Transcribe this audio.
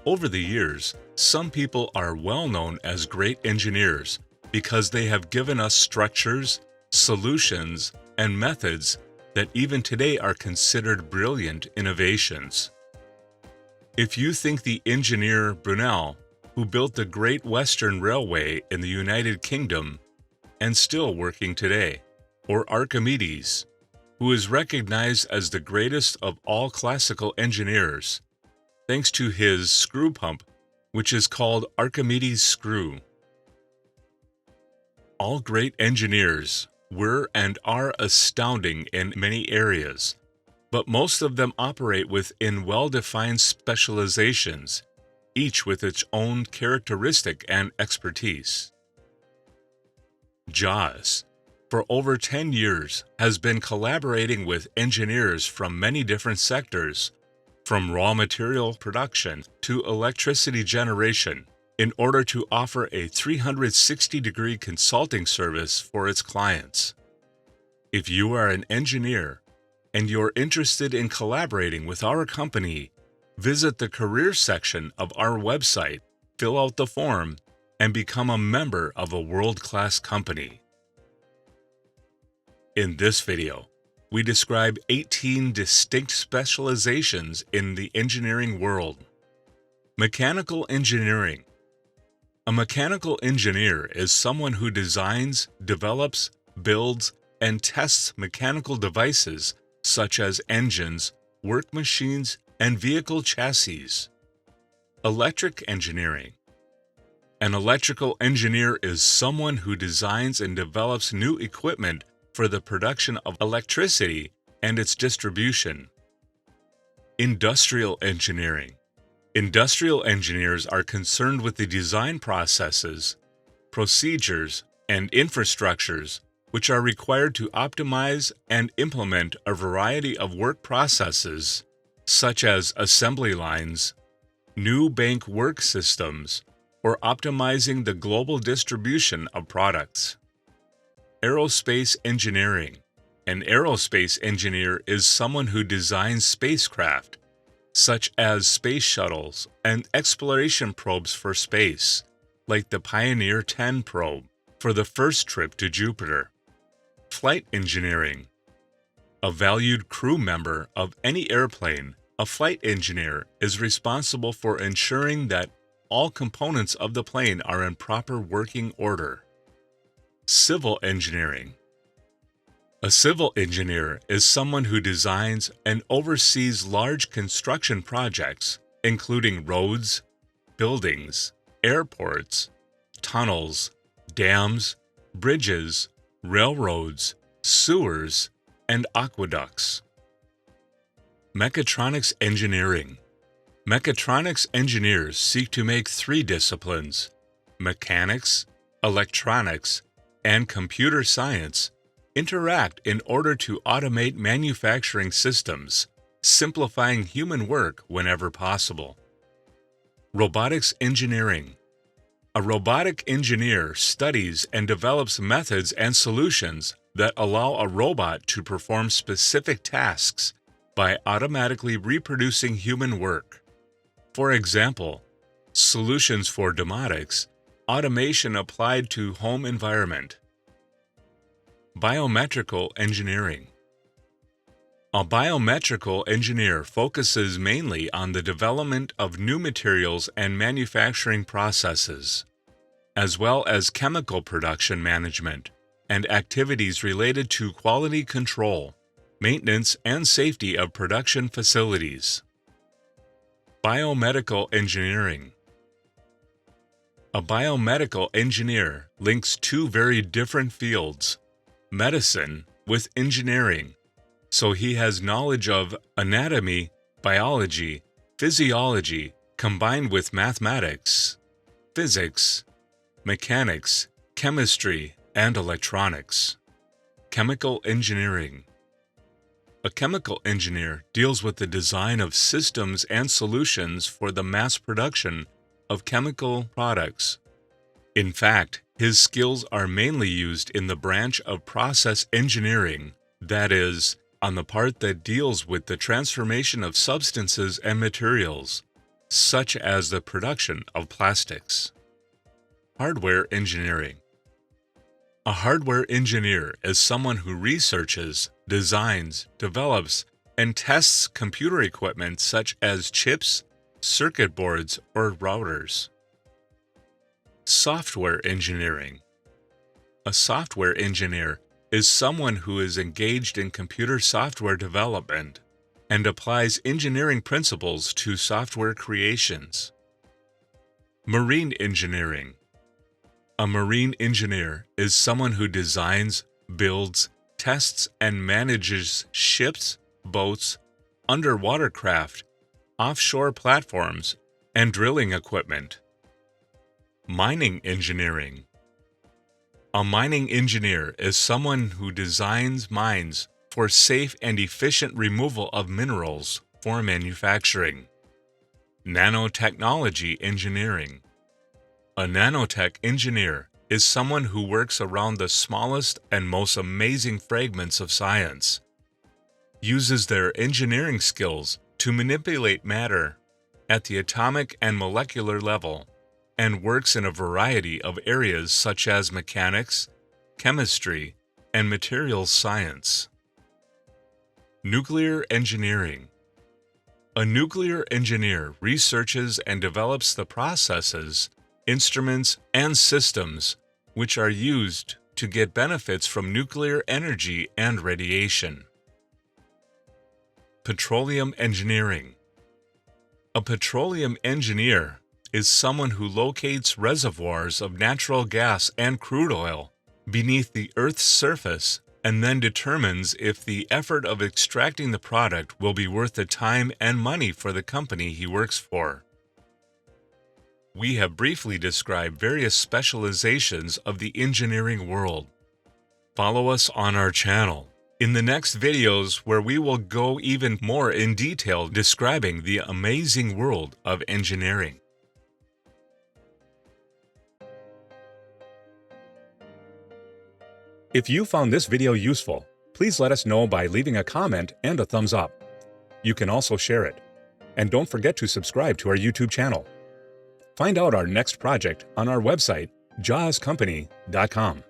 Over the years, some people are well known as great engineers because they have given us structures, solutions, and methods that even today are considered brilliant innovations. If you think the engineer Brunel, who built the Great Western Railway in the United Kingdom and still working today, or Archimedes, who is recognized as the greatest of all classical engineers, thanks to his screw pump, which is called Archimedes screw. All great engineers were and are astounding in many areas, but most of them operate within well-defined specializations, each with its own characteristic and expertise. JAES, for over 10 years, has been collaborating with engineers from many different sectors, from raw material production to electricity generation, in order to offer a 360-degree consulting service for its clients. If you are an engineer and you're interested in collaborating with our company, visit the career section of our website, fill out the form, and become a member of a world-class company. In this video, we describe 18 distinct specializations in the engineering world. Mechanical engineering. A mechanical engineer is someone who designs, develops, builds, and tests mechanical devices such as engines, work machines, and vehicle chassis. Electric engineering. An electrical engineer is someone who designs and develops new equipment for the production of electricity and its distribution. Industrial engineering. Industrial engineers are concerned with the design processes, procedures, and infrastructures which are required to optimize and implement a variety of work processes, such as assembly lines, new bank work systems, or optimizing the global distribution of products. Aerospace engineering. An aerospace engineer is someone who designs spacecraft, such as space shuttles and exploration probes for space, like the Pioneer 10 probe for the first trip to Jupiter. Flight engineering. A valued crew member of any airplane, a flight engineer is responsible for ensuring that all components of the plane are in proper working order. Civil engineering. A civil engineer is someone who designs and oversees large construction projects, including roads, buildings, airports, tunnels, dams, bridges, railroads, sewers, and aqueducts. Mechatronics engineering. Mechatronics engineers seek to make three disciplines: mechanics, electronics, and computer science interact in order to automate manufacturing systems, simplifying human work whenever possible. Robotics engineering. A robotic engineer studies and develops methods and solutions that allow a robot to perform specific tasks by automatically reproducing human work. For example, solutions for domotics, automation applied to home environment. Biometrical engineering. A biometrical engineer focuses mainly on the development of new materials and manufacturing processes, as well as chemical production management and activities related to quality control, maintenance, and safety of production facilities. Biomedical engineering. A biomedical engineer links two very different fields, medicine with engineering, so he has knowledge of anatomy, biology, physiology combined with mathematics, physics, mechanics, chemistry, and electronics. Chemical engineering. A chemical engineer deals with the design of systems and solutions for the mass production of chemical products. In fact, his skills are mainly used in the branch of process engineering, that is, on the part that deals with the transformation of substances and materials, such as the production of plastics. Hardware engineering. A hardware engineer is someone who researches, designs, develops, and tests computer equipment such as chips, circuit boards, or routers. Software engineering. A software engineer is someone who is engaged in computer software development and applies engineering principles to software creations. Marine engineering. A marine engineer is someone who designs, builds, tests, and manages ships, boats, underwater craft, offshore platforms, and drilling equipment. Mining engineering. A mining engineer is someone who designs mines for safe and efficient removal of minerals for manufacturing. Nanotechnology engineering. A nanotech engineer is someone who works around the smallest and most amazing fragments of science, uses their engineering skills to manipulate matter at the atomic and molecular level, and works in a variety of areas such as mechanics, chemistry, and materials science. Nuclear engineering. A nuclear engineer researches and develops the processes, instruments, and systems which are used to get benefits from nuclear energy and radiation. Petroleum engineering. A petroleum engineer is someone who locates reservoirs of natural gas and crude oil beneath the Earth's surface and then determines if the effort of extracting the product will be worth the time and money for the company he works for. We have briefly described various specializations of the engineering world. Follow us on our channel in the next videos where we will go even more in detail describing the amazing world of engineering. If you found this video useful, please let us know by leaving a comment and a thumbs up. You can also share it. And don't forget to subscribe to our YouTube channel. Find out our next project on our website, jaescompany.com.